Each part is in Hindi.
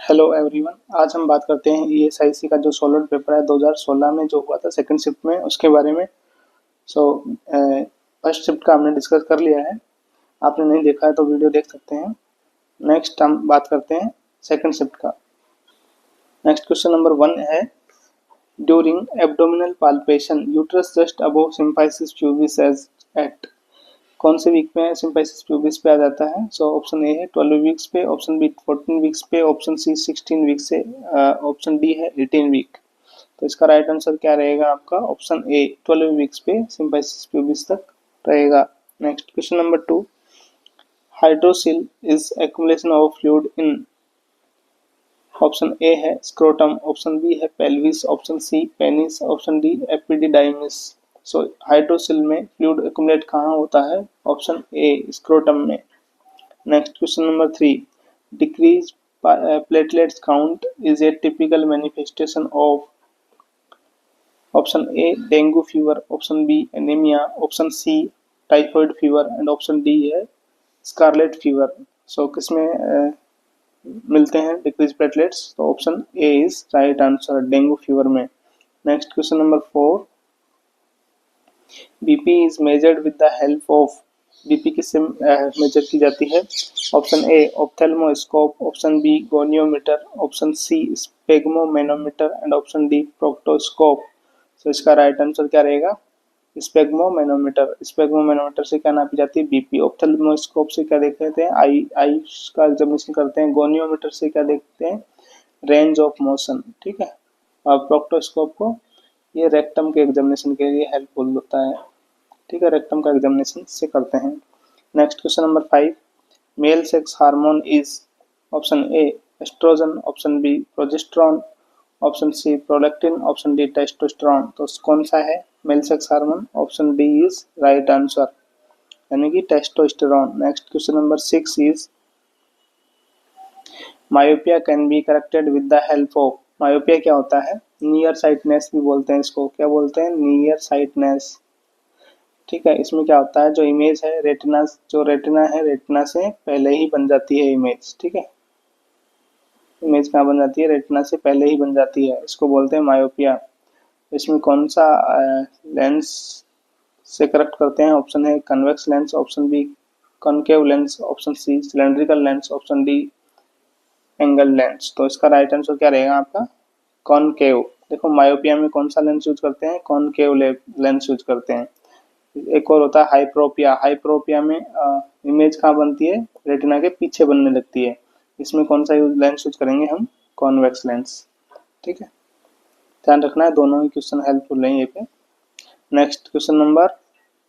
हेलो एवरीवन, आज हम बात करते हैं ईएसआईसी का जो सॉलिड पेपर है 2016 में जो हुआ था सेकंड शिफ्ट में, उसके बारे में। सो फर्स्ट शिफ्ट का हमने डिस्कस कर लिया है। आपने नहीं देखा है तो वीडियो देख सकते हैं। नेक्स्ट हम बात करते हैं सेकंड शिफ्ट का। नेक्स्ट क्वेश्चन नंबर 1 है, during abdominal palpation uterus just above symphysis pubis age at. कौन से वीक में सिम्फाइसिस प्यूबिस पे आ जाता है? सो ऑप्शन ए है 12 वीक्स पे, ऑप्शन बी 14 वीक्स पे, ऑप्शन सी 16 वीक से, ऑप्शन डी है 18 वीक। तो इसका राइट आंसर क्या रहेगा आपका? ऑप्शन ए 12 वीक्स पे सिम्फाइसिस प्यूबिस तक रहेगा। Next question number 2, hydrocele is accumulation of fluid in. Option A है स्क्रोटम, ऑप्शन बी है pelvis, option C penis, option D epididymis. So hydrocele में फ्लूइड एक्युमुलेट कहाँ होता है? ऑप्शन ए स्क्रोटम में। Next question number 3, decrease platelets count is a typical manifestation of. Option A dengue fever, option B anaemia, option C typhoid fever and option D है स्कारलेट फीवर। सो किसमें मिलते हैं डिक्रीज प्लेटलेट्स? तो option A is right answer, dengue fever में। Next question number 4, BP is measured with the help of. BP किससे मेजर की जाती है? Option A ophthalmoscope, option B goniometer, option C sphygmomanometer and option D proctoscope. तो इसका राइट आंसर क्या रहेगा? स्पेग्मोमेनोमीटर। स्पेग्मोमेनोमीटर से क्या नापी जाती है? बीपी। ऑप्थेल्मोस्कोप से क्या देखते हैं? आई आई का एग्जामिनेशन करते हैं। गोनियोमीटर से क्या देखते हैं? Range of motion. ठीक है। और प्रोक्टोस्कोप को ये रेक्टम के एग्जामिनेशन के लिए हेल्पफुल होता है। ठीक है, रेक्टम का एग्जामिनेशन से करते हैं। Next question number 5, male sex hormone is. Option A oestrogen, option B progesterone, option C prolactin, option D testosterone. तो कौन सा है male sex hormone? Option D is right answer, यानी कि testosterone. Next question number 6 is, myopia can be corrected with the help of. Myopia क्या होता है? नियर साइटनेस भी बोलते हैं इसको। क्या बोलते हैं? Near sightedness. ठीक है, इसमें क्या होता है, जो इमेज है रेटिना, जो रेटिना है रेटिना से पहले ही बन जाती है इमेज। ठीक है, इमेज कहाँ बन जाती है? रेटिना से पहले ही बन जाती है, इसको बोलते हैं मायोपिया। इसमें कौन सा लेंस से करेक्ट करते हैं? ऑप्शन है convex lens, option B concave lens, option C cylindrical lens, option D angle lens. तो इसका राइट आंसर क्या रहेगा आपका? कॉनकेव। देखो मायोपिया में कौन सा लेंस यूज करते हैं? कॉनकेव लेंस यूज करते हैं। एक और होता है हाइप्रोपिया। हाइप्रोपिया में इमेज कहाँ बनती है? रेटिना के पीछे बनने लगती है। इसमें कौन सा लेंस यूज करेंगे हम? Convex lens. ठीक है, ध्यान रखना है, दोनों ही क्वेश्चन हेल्पफुल हैं ये पे। Next question number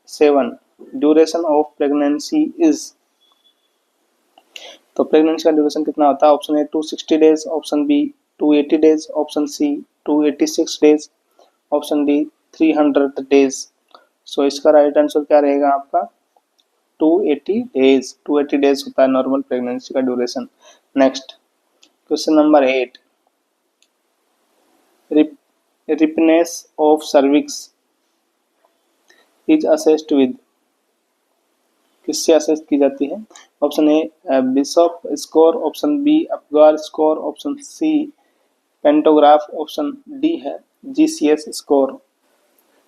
7, duration of pregnancy is. तो प्रेगनेंसी का ड्यूरेशन कितना होता है? Option A 260 days, option B 280 days, option C 286 days, option D 300 days. So इसका राइट आंसर क्या रहेगा आपका? 280 डेज। 280 डेज होता है नॉर्मल प्रेगनेंसी का duration. Next question number 8, ripeness of cervix is assessed with. किससे असेस की जाती है? Option A Bishop score, option B Apgar score, option C pantograph, option D है जीसीएस स्कोर।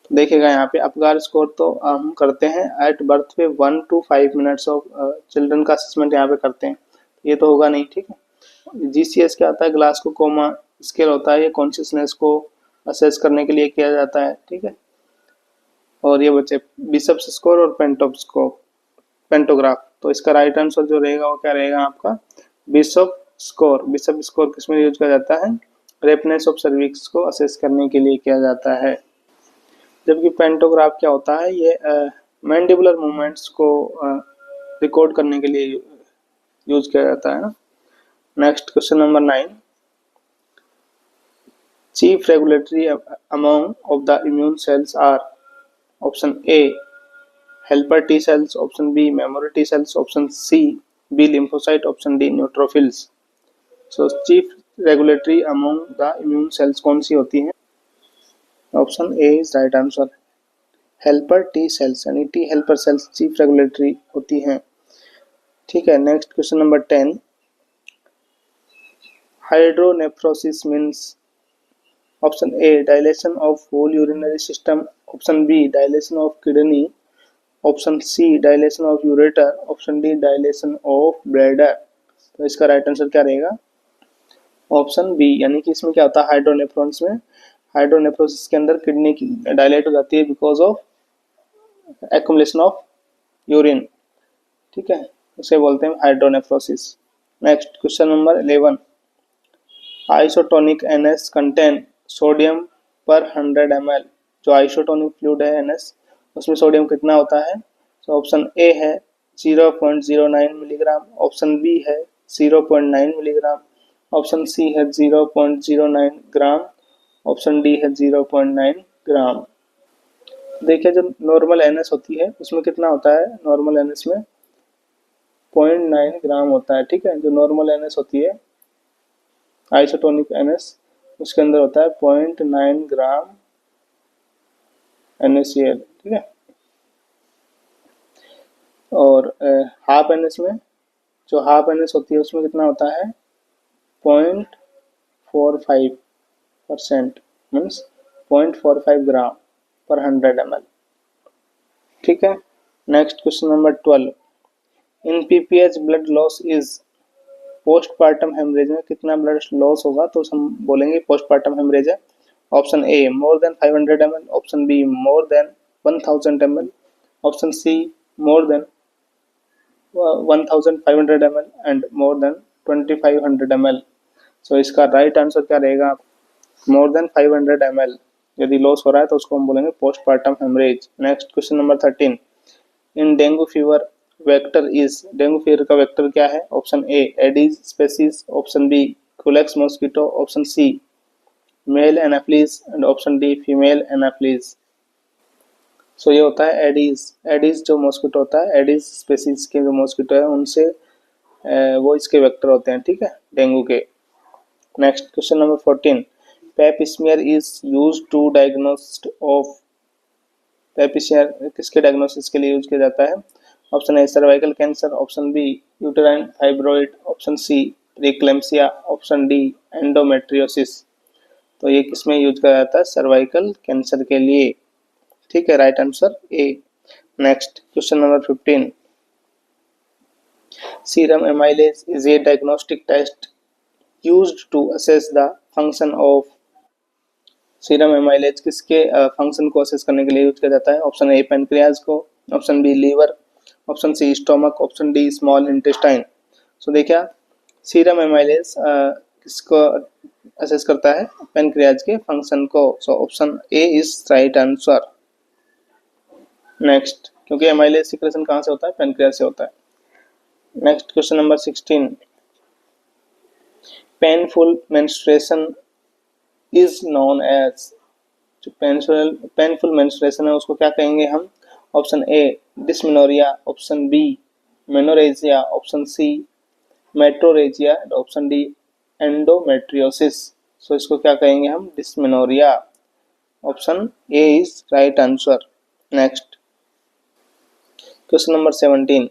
तो देखिएगा यहाँ पे अपगार स्कोर तो हम करते हैं एट बर्थ पे 1 to 5 मिनट्स ऑफ चिल्ड्रन का असेसमेंट यहाँ पे करते हैं, ये तो होगा नहीं। ठीक है, जीसीएस क्या होता है? ग्लासको कोमा स्केल होता है, ये कॉन्शियसनेस को असेस करने के लिए किया जाता है। ठीक है, और ये बच्चे बिशप्स स्कोर और पेंटोग्राफ। तो इसका राइट आंसर जो रहेगा वो क्या रहेगा आपका? Bishop score. बिशप स्कोर किसमें यूज किया जाता है? रेपनेस ऑफ सर्विक्स को असेस करने के लिए किया जाता है। जबकि पेंटोग्राफ क्या होता है? ये मैंडिबुलर मूवमेंट्स को रिकॉर्ड करने के लिए यूज किया जाता है ना। Next question number 9, chief regulatory among of the immune cells are. Option A helper T cells, option B memory T cells, option C B lymphocyte, option D neutrophils. So chief regulatory among the immune cells कौन सी होती हैं? Option A is right answer, helper T cells, यानी T helper cells chief regulatory होती हैं। ठीक है, next question number 10, hydronephrosis means option A dilation of whole urinary system, option B dilation of kidney, option C dilation of ureter, option D dilation of bladder. तो इसका राइट आंसर क्या रहेगा? ऑप्शन बी, यानी कि इसमें क्या होता है हाइड्रोनेफ्रॉन्स में, हाइड्रोनेफ्रोसिस के अंदर किडनी की डायलेट हो जाती है because of accumulation of urine, ठीक है, उसे बोलते हैं hydronephrosis. Next question number 11, isotonic NS contain sodium पर 100 ml। जो आइसोटोनिक फ्लूइड है NS, उसमें सोडियम कितना होता है? तो ऑप्शन ए है 0.09 मिलीग्राम, ऑप्शन बी है 0.9 मिलीग्राम, ऑप्शन सी है 0.09 ग्राम, ऑप्शन डी है 0.9 ग्राम। देखिए जो नॉर्मल NS होती है उसमें कितना होता है? नॉर्मल NS में 0.9 ग्राम होता है, ठीक है। जो नॉर्मल NS होती है आइसोटोनिक NS, उसके अंदर होता है 0.9 ग्राम NaCl, ठीक है। और हाफ NS में, जो हाफ NS होती है उसमें कितना होता है? 0.45%, मीन्स 0.45 ग्राम पर 100 ml, ठीक है। Next question number 12, in PPH blood loss is, postpartum haemorrhage में कितना ब्लड लॉस होगा? तो हम बोलेंगे पोस्टपार्टम हेमरेज है। Option A more than 500 ml, option B more than 1000 ml, option C more than 1500 ml and more than 2500 ml। So इसका राइट आंसर क्या रहेगा? मोर देन 500 ml यदि लॉस हो रहा है तो उसको हम बोलेंगे postpartum haemorrhage. Next question number 13, in dengue fever vector is, dengue fever का वेक्टर क्या है? Option A Aedes species, option B Culex mosquito, option C male Anopheles and option D female Anopheles. So ये होता है एडीज। एडीज जो मॉस्किटो होता है, एडीज स्पेसीज के जो मॉस्किटो है उनसे वो इसके वेक्टर होते हैं, ठीक है, डेंगू के। Next question number 14, Pap smear is used to diagnose of, Pap smear किसके डायग्नोसिस के लिए यूज किया जाता है? Option A cervical cancer, option B uterine fibroid, option C preeclampsia, option D endometriosis. तो ये किसमें यूज किया जाता है? सर्वाइकल कैंसर के लिए, ठीक है, right answer A. Next question number 15, serum amylase is a diagnostic test used to assess the function of, serum amylase किसके फंक्शन को असेस करने के लिए यूज किया जाता है? ऑप्शन ए पेनक्रियाज को, option B liver, option C stomach, option D small intestine. So देखिए सीरम एमाइलेज किसको असेस करता है? पेनक्रियाज के फंक्शन को। So option A is right answer. Next, क्योंकि एमाइलेज सिक्रेशन कहाँ से होता है? पेनक्रियाज से होता है। Next question number 16, painful menstruation is known as, जो पेनफुल मेंस्ट्रुएशन है उसको क्या कहेंगे हम? Option A dysmenorrhoea, option B menorrhagia, option C metrorrhagia, option D endometriosis. So इसको क्या कहेंगे हम? Dysmenorrhoea. Option A is right answer. Next question number 17,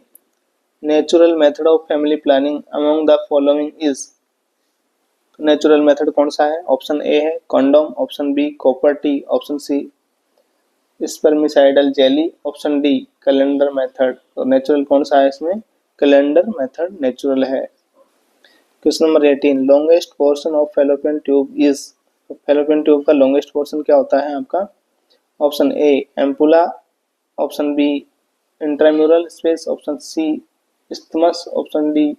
natural method of family planning among the following is, natural method कौन सा है? ऑप्शन ए है condom, option B copper T, option C spermicidal jelly, option D calendar method. तो नेचुरल कौन सा है इसमें? कैलेंडर मेथड नेचुरल है। Question number 18, longest portion of fallopian tube is, fallopian tube का लॉन्गेस्ट पोर्शन क्या होता है आपका? Option A ampulla, option B intramural space, option C isthmus, option D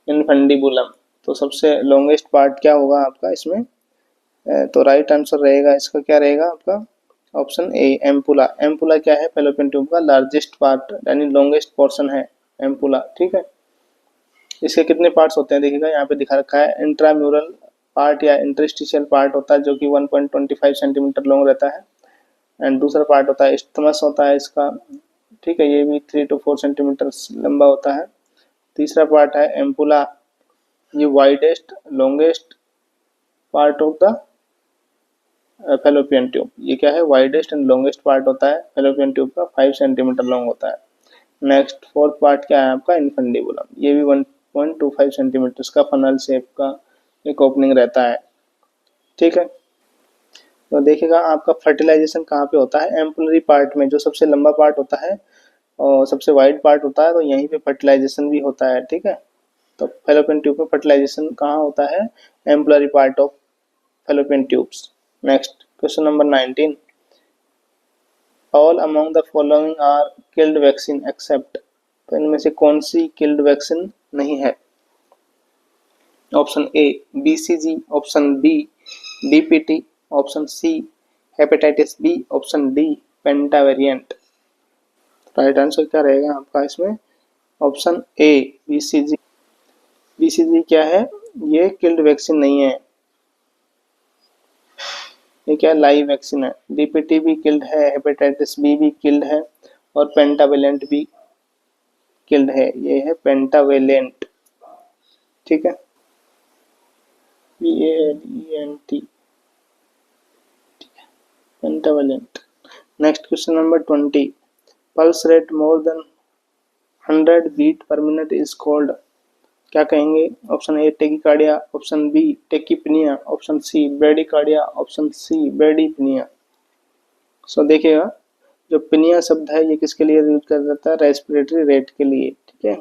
infundibulum. तो सबसे लॉन्गेस्ट पार्ट क्या होगा आपका इसमें? तो राइट आंसर रहेगा इसका, क्या रहेगा आपका? Option A ampulla. एम्पुला क्या है? फैलोपियन ट्यूब का लार्जेस्ट पार्ट यानी लॉन्गेस्ट पोर्शन है एम्पुला, ठीक है। इसके कितने पार्ट्स होते हैं देखिएगा यहाँ पे दिखा रखा है, इंट्राम्यूरल पार्ट या इंटरस्टिशियल पार्ट होता है जो कि 1.25 सेंटीमीटर लॉन्ग रहता है, एंड दूसरा पार्ट होता है इस्थमस होता है इसका, ठीक है, ये भी 3 to 4 सेंटीमीटर लंबा होता है। तीसरा पार्ट है एम्पुला, ये widest longest part of the fallopian tube, ये क्या है? वाइडेस्ट एंड लॉन्गेस्ट पार्ट होता है फैलोपियन ट्यूब का, 5 सेंटीमीटर लॉन्ग होता है। नेक्स्ट फोर्थ पार्ट क्या है आपका? इनफंडिबुलम, ये भी 1.25 सेंटीमीटर का फनल शेप का एक ओपनिंग रहता है, ठीक है। तो देखिएगा आपका फर्टिलाइजेशन कहाँ पे होता है, एम्पुलरी पार्ट में, जो सबसे लंबा पार्ट होता है और सबसे वाइड पार्ट होता है, तो यहीं पे फर्टिलाइजेशन भी होता है, ठीक है। तो फैलोपियन ट्यूब में फर्टिलाइजेशन कहाँ होता है, ampullary part of fallopian tubes. Next question number 19, all among the following are killed vaccine except, तो इनमें से कौन सी किल्ड वैक्सीन नहीं है। Option A BCG, option B DPT, option C hepatitis B, option D pentavalent. Right answer क्या रहेगा आपका इसमें, ऑप्शन ए बीसीजी। बीसीजी क्या है, ये किल्ड वैक्सीन नहीं है, ये क्या लाइव वैक्सीन है। डीपीटी भी किल्ड है, हेपेटाइटिस बी भी किल्ड है और पेंटावेलेंट भी किल्ड है, ये है पेंटावेलेंट, ठीक है, PALENT, pentavalent. Next question number 20, pulse rate more than 100 beat per minute is called, क्या कहेंगे। Option A tachycardia, option B tachypnoea, option C bradycardia, option C bradypnoea. So देखिएगा जो पिनिया शब्द है ये किसके लिए यूज कर जाता है, रेस्पिरेटरी रेट के लिए, ठीक है।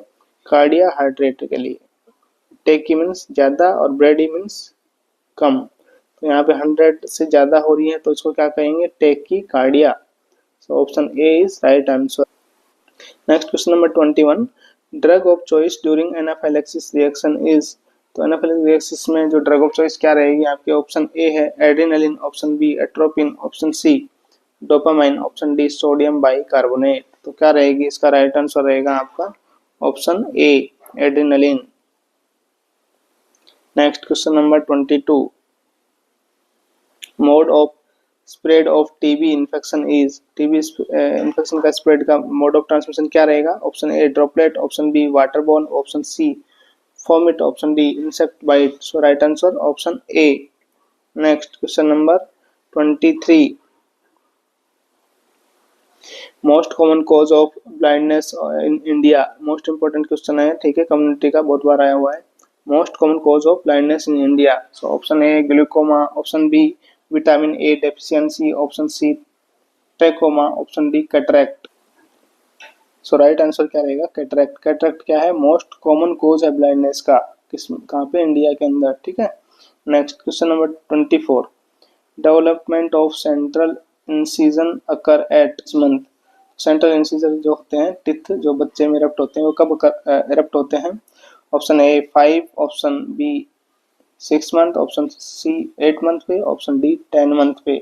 कार्डिया हार्ट रेट के लिए, टेकी मीन्स ज्यादा और ब्रेडी मीन्स कम, तो यहाँ पे 100 से ज्यादा हो रही है तो इसको क्या कहेंगे, tachycardia. So option A is right answer. Next question number 21, drug of choice during anaphylaxis reaction is, तो एनाफाइलेक्सिस रिएक्शन में जो ड्रग ऑफ चॉइस क्या रहेगी आपके, ऑप्शन ए है adrenaline, option B atropine, option C dopamine, option D sodium bicarbonate. तो क्या रहेगी इसका राइट आंसर रहेगा आपका option A adrenaline. Next question number 22, mode of spread of TB infection is, TB infection का स्प्रेड का मोड ऑफ ट्रांसमिशन क्या रहेगा, option A droplet, option B waterborne, option C fomite, option D insect bite. So right answer option A. Next question number 23, most common cause of blindness in India, most important question है, ठीक है, कम्युनिटी का बहुत बार आया हुआ है। Most common cause of blindness in India, so option A glaucoma, option B vitamin A deficiency, option C trachoma, option D cataract. So right answer क्या रहेगा, कैटरैक्ट। कैटरैक्ट क्या है, मोस्ट कॉमन कॉज है ब्लाइंडनेस का, किस कहाँ पे, इंडिया के अंदर, ठीक है। Next question number 24, development of central incision occur at month, central incision जो होते हैं टिथ जो बच्चे में इरप्ट होते हैं वो कब इरप्ट होते हैं, option A 5, option B 6 month, option C 8 month पे, ऑप्शन डी 10 मंथ पे।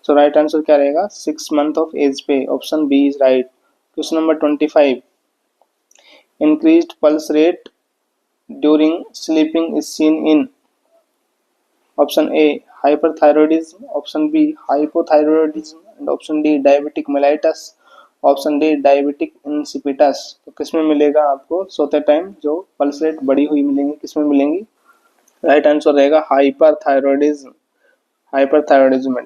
सो राइट आंसर क्या रहेगा, 6 मंथ ऑफ एज पे, option B is right. Question number 25, increased pulse rate during sleeping is seen in, option A hyperthyroidism, option B hypothyroidism and option D diabetic mellitus, option D diabetic insipidus. तो किसमें मिलेगा आपको सोते टाइम जो पल्स रेट बढ़ी हुई मिलेंगी, किसमें मिलेंगी, राइट आंसर रहेगा हाइपरथायरॉयडिज्म, हाइपरथायरॉयडिज्म,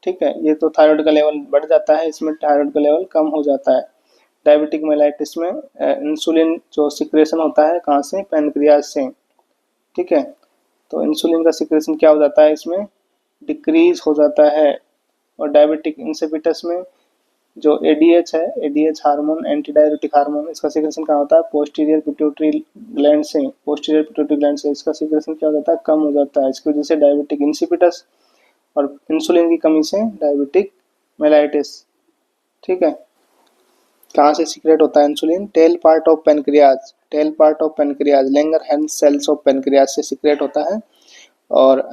ठीक है। ये तो थायराइड का लेवल बढ़ जाता है, इसमें थायराइड का लेवल कम हो जाता है। डायबिटिक मेलाइटिस में इंसुलिन जो सिक्रेशन होता है कहाँ से, पैनक्रियाज से, ठीक है। तो इंसुलिन का सिक्रेशन क्या हो जाता है इसमें, डिक्रीज हो जाता है। और डायबिटिक इंसिपिटस में जो एडीएच है, ADH hormone, anti diabetic hormone, इसका सिक्रेशन क्या होता है, पोस्टीरियर पिट्यूटरी ग्लैंड से, पोस्टीरियर पिट्यूटरी ग्लैंड से इसका सिक्रेशन क्या हो जाता है, कम हो जाता है। इसकी वजह से डायबिटिक इंसिपिटस और इंसुलिन की कमी से डायबिटिक मेलाइटिस, ठीक है। कहाँ से सीक्रेट होता है insulin, tail part of pancreas, tail part of pancreas, Langerhans cells of pancreas से सीक्रेट होता है और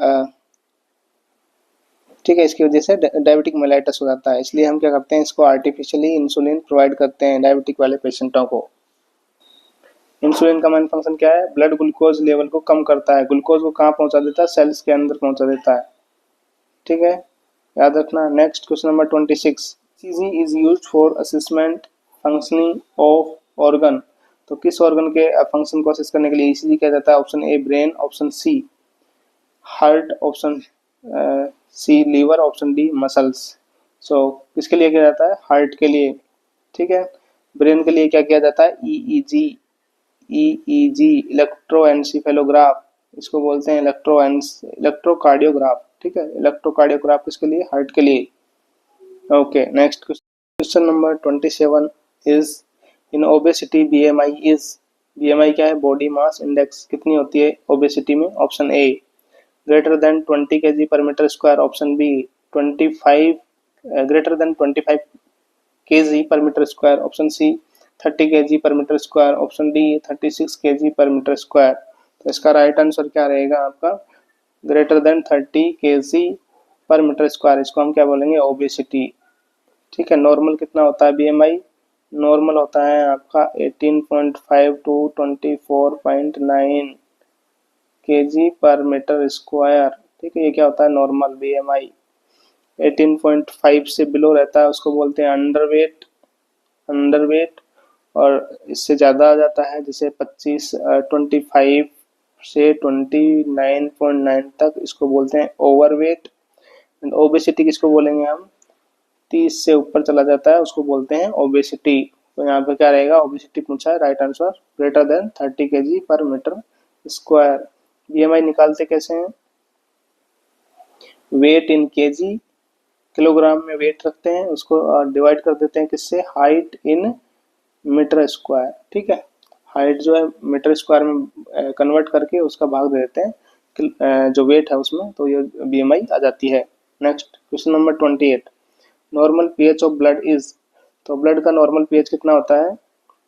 ठीक है, इसकी वजह से डायबिटिक मेलाइटिस हो जाता है। इसलिए हम क्या करते हैं, इसको आर्टिफिशियली इंसुलिन प्रोवाइड करते हैं डायबिटिक वाले पेशेंटों को। इंसुलिन का मेन फंक्शन क्या है, ब्लड ग्लूकोज लेवल को कम करता है, ग्लूकोज को कहाँ पहुंचा देता है, सेल्स के अंदर पहुंचा देता है, ठीक है, याद रखना। Next question number 26, ECG is used for assessment functioning of organ, तो किस ऑर्गन के फंक्शन को असेस करने के लिए ईसीजी किया जाता है, option A brain, option C heart, option C liver, option D muscles. So किसके लिए किया जाता है, हार्ट के लिए, ठीक है। ब्रेन के लिए क्या किया जाता है, ईईजी, ईईजी इलेक्ट्रोएन्सेफेलोग्राफ, इसको बोलते हैं इलेक्ट्रोकार्डियोग्राफ। ठीक है, इलेक्ट्रोकार्डियोग्राफ किसके लिए? हार्ट के लिए। Okay, next question number 27 is in obesity BMI is. BMI क्या है? Body mass index. कितनी होती है ओबेसिटी में? Option A greater than 20 KG per metre square, option B 25 greater than 25 KG per metre square, option C 30 KG per metre square, option D 36 KG per metre square. तो इसका राइट आंसर क्या रहेगा आपका? Greater than 30 KG per metre square. इसको हम क्या बोलेंगे? ओबेसिटी। ठीक है, नॉर्मल कितना होता है बीएमआई? नॉर्मल होता है आपका 18.5 to 24.9 KG per metre square. ठीक है, ये क्या होता है? नॉर्मल बीएमआई 18.5 से बिलो रहता है उसको बोलते हैं अंडरवेट। अंडरवेट और इससे ज़्यादा आ जाता है जैसे 25 से 29.9 तक, इसको बोलते हैं ओवरवेट। एंड ओबेसिटी किसको बोलेंगे हम? 30 से ऊपर चला जाता है उसको बोलते हैं ओबेसिटी। तो यहाँ पे क्या रहेगा? ओबेसिटी पूछा है, right answer greater than 30 KG per metre square. BMI निकालते कैसे हैं? वेट इन केजी, किलोग्राम में वेट रखते हैं, उसको डिवाइड कर देते हैं किससे? Height in metre square. ठीक है, हाइट जो है मीटर स्क्वायर में कन्वर्ट करके उसका भाग दे देते हैं जो वेट है उसमें, तो ये बीएमआई आ जाती है। Next question number 28 normal pH of blood is. तो ब्लड का नॉर्मल पीएच कितना होता है?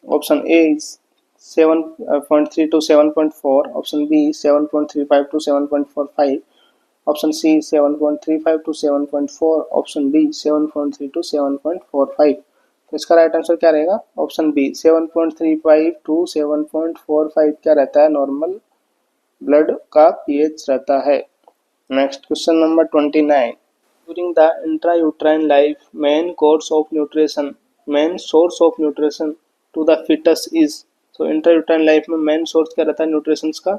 Option A is 7.3 to 7.4, option B 7.35 to 7.45, option C 7.35 to 7.4, option D 7.3 to 7.45। तो इसका राइट आंसर क्या रहेगा? ऑप्शन बी 7.35 टू 7.45 क्या रहता है? नॉर्मल ब्लड का पीएच रहता है। Next question number 29 during the intrauterine life main source of nutrition to the fetus is। so intrauterine life में मेन सोर्स क्या रहता है न्यूट्रिशन का?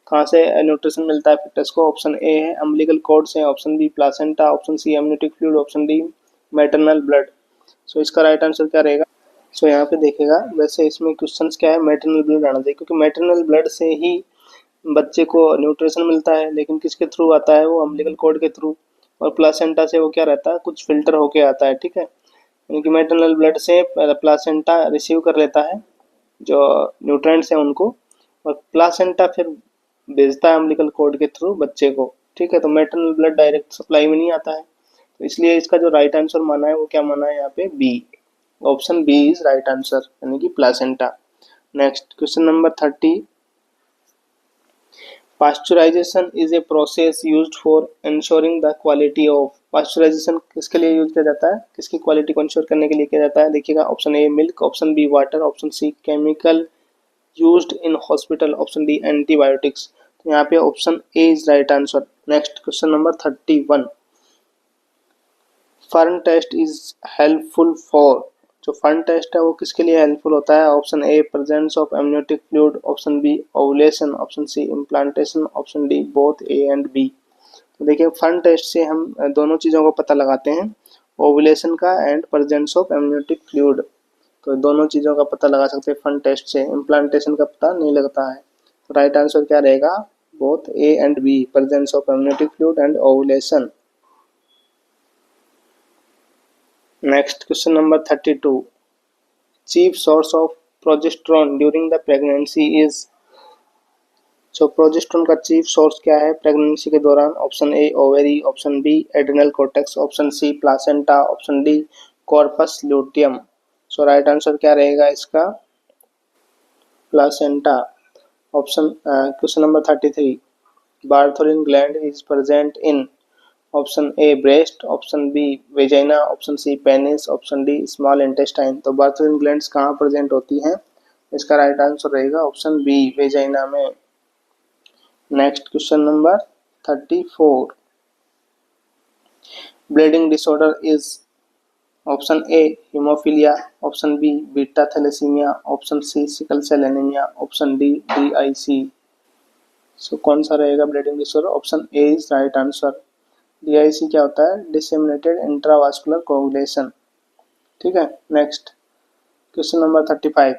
कहाँ से न्यूट्रिशन मिलता है फिटस को? ऑप्शन ए है अम्बिलिकल कॉर्ड से, option B placenta, option C amniotic fluid, option D maternal blood. So इसका राइट आंसर क्या रहेगा? सो यहाँ पे देखेगा वैसे इसमें क्वेश्चंस क्या है? मैटरनल ब्लड आना चाहिए, क्योंकि मैटरनल ब्लड से ही बच्चे को न्यूट्रिशन मिलता है, लेकिन किसके थ्रू आता है? वो अम्बिलिकल कॉर्ड के थ्रू। और प्लासेंटा से वो क्या रहता है? कुछ फिल्टर होके आता है। ठीक है, यानी कि मैटरनल ब्लड से प्लासेंटा रिसीव कर लेता है जो न्यूट्रिएंट्स हैं उनको, और प्लासेंटा फिर भेजता है अम्बिलिकल कॉर्ड के थ्रू बच्चे को। ठीक है, तो मैटरनल ब्लड डायरेक्ट सप्लाई में नहीं आता है, तो इसलिए इसका जो राइट आंसर माना है वो क्या माना है यहाँ पे? B. Option B is right answer, यानी कि placenta. Next question number 30 pasteurisation is a process used for ensuring the quality of. Pasteurisation किसके लिए यूज किया जाता है? किसकी क्वालिटी को इंश्योर करने के लिए किया जाता है? देखिएगा, option A milk, option B water, option C chemical used in hospital, option D antibiotics. तो यहाँ पे option A is right answer. Next question number 31 fern test is helpful for. जो फर्न टेस्ट है वो किसके लिए हेल्पफुल होता है? Option A presence of amniotic fluid, option B ovulation, option C implantation, option D both A and B. तो देखिए, फर्न टेस्ट से हम दोनों चीज़ों का पता लगाते हैं, ओवुलेशन का and presence of amniotic fluid. तो दोनों चीज़ों का पता लगा सकते हैं फर्न टेस्ट से, इम्प्लांटेशन का पता नहीं लगता है। तो राइट आंसर क्या रहेगा? Both A and B, presence of amniotic fluid and ovulation. Next question number 32 chief source of progesterone during the pregnancy is। so progesterone का चीफ सोर्स क्या है प्रेगनेंसी के दौरान? Option A ovary, option B adrenal cortex, option C placenta, option D corpus luteum. So right answer क्या रहेगा इसका? Placenta. Option question number 33 Bartholin gland is present in. Option A breast, option B vagina, option C penis, option D small intestine. तो बार्थोलिन ग्लैंड्स कहाँ प्रेजेंट होती हैं? इसका राइट आंसर रहेगा ऑप्शन बी वेजाइना में। Next question number 34 bleeding disorder is. Option A haemophilia, option B beta thalassaemia, option C sickle cell anaemia, option D DIC. So कौन सा रहेगा bleeding disorder? Option A is right answer. DIC क्या होता है? Disseminated intravascular coagulation. ठीक है, next question number 35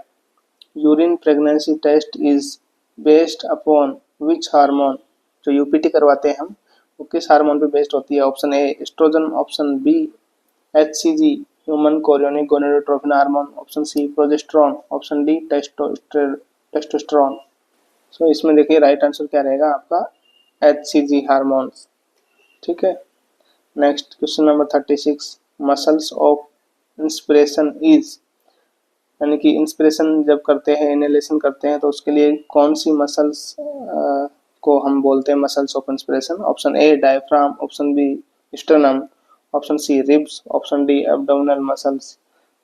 urine pregnancy test is based upon which hormone, जो यूपीटी करवाते हैं हम वो किस हार्मोन पे बेस्ड होती है? Option A oestrogen, option B HCG human chorionic gonadotropin hormone, option C progesterone, option D testosterone. So इसमें देखिए राइट आंसर क्या रहेगा आपका एचसीजी हार्मोन्स। ठीक है। Next question number 36, muscles of inspiration is, यानी कि इंस्पिरेशन जब करते हैं, इनहेलेशन करते हैं तो उसके लिए कौन सी मसल्स को हम बोलते हैं muscles of inspiration? Option A diaphragm, option B sternum, option C ribs, option D abdominal muscles.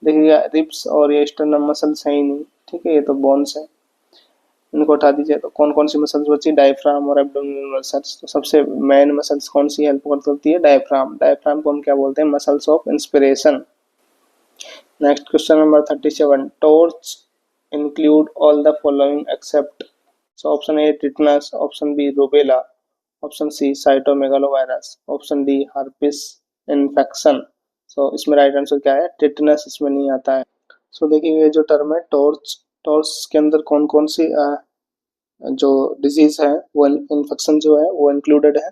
देखिए रिब्स और ये स्टर्नम मसल्स है ही नहीं, ठीक है, ये तो बोन्स है, इनको हटा दीजिए। तो कौन कौन सी मसल्स बची? डायफ्राम और एब्डोमिनल मसल्स। तो सबसे मेन मसल्स कौन सी हेल्प करती है? डायफ्राम। डायफ्राम को हम क्या बोलते हैं? Muscles of inspiration. Next question number 37. Torch include all the following except. So option A tetanus, option B rubella, option C cytomegalovirus, option D herpes infection. So इसमें राइट आंसर क्या है? टिटनस इसमें नहीं आता है। सो देखिए ये जो टर्म है टॉर्च, टॉर्च के अंदर कौन कौन सी जो डिजीज है वो इन्फेक्शन जो है वो इंक्लूडेड है।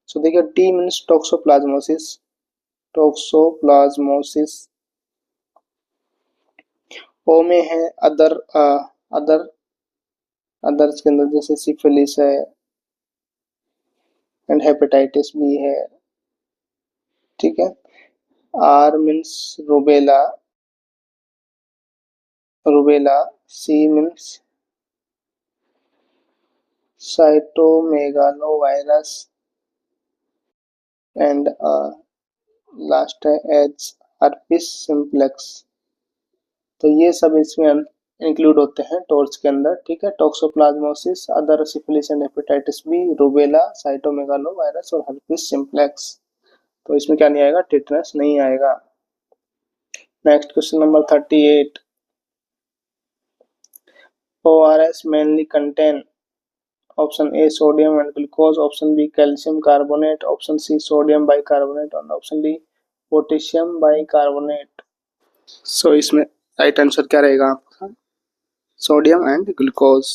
सो देखिए टी मीन्स टॉक्सोप्लाज्मोसिस, टॉक्सोप्लाज्मोसिस। ओ में है अदर, अदर, अदर्स के अंदर जैसे सिफिलिस है एंड हेपेटाइटिस बी है, ठीक है। R means rubella, rubella. C means cytomegalovirus and last है एच हर्पिस सिम्प्लेक्स। तो ये सब इसमें इंक्लूड होते हैं टॉर्च के अंदर, ठीक है। Toxoplasmosis, other syphilis and hepatitis B, rubella, cytomegalovirus और हर्पिस सिम्प्लेक्स। तो इसमें क्या नहीं आएगा? टिटनस नहीं आएगा। Next question number 38. ORS mainly contain option A sodium and glucose, option B calcium carbonate, option C sodium bicarbonate और option D potassium bicarbonate। सो इसमें राइट आंसर क्या रहेगा आपका? Sodium and glucose.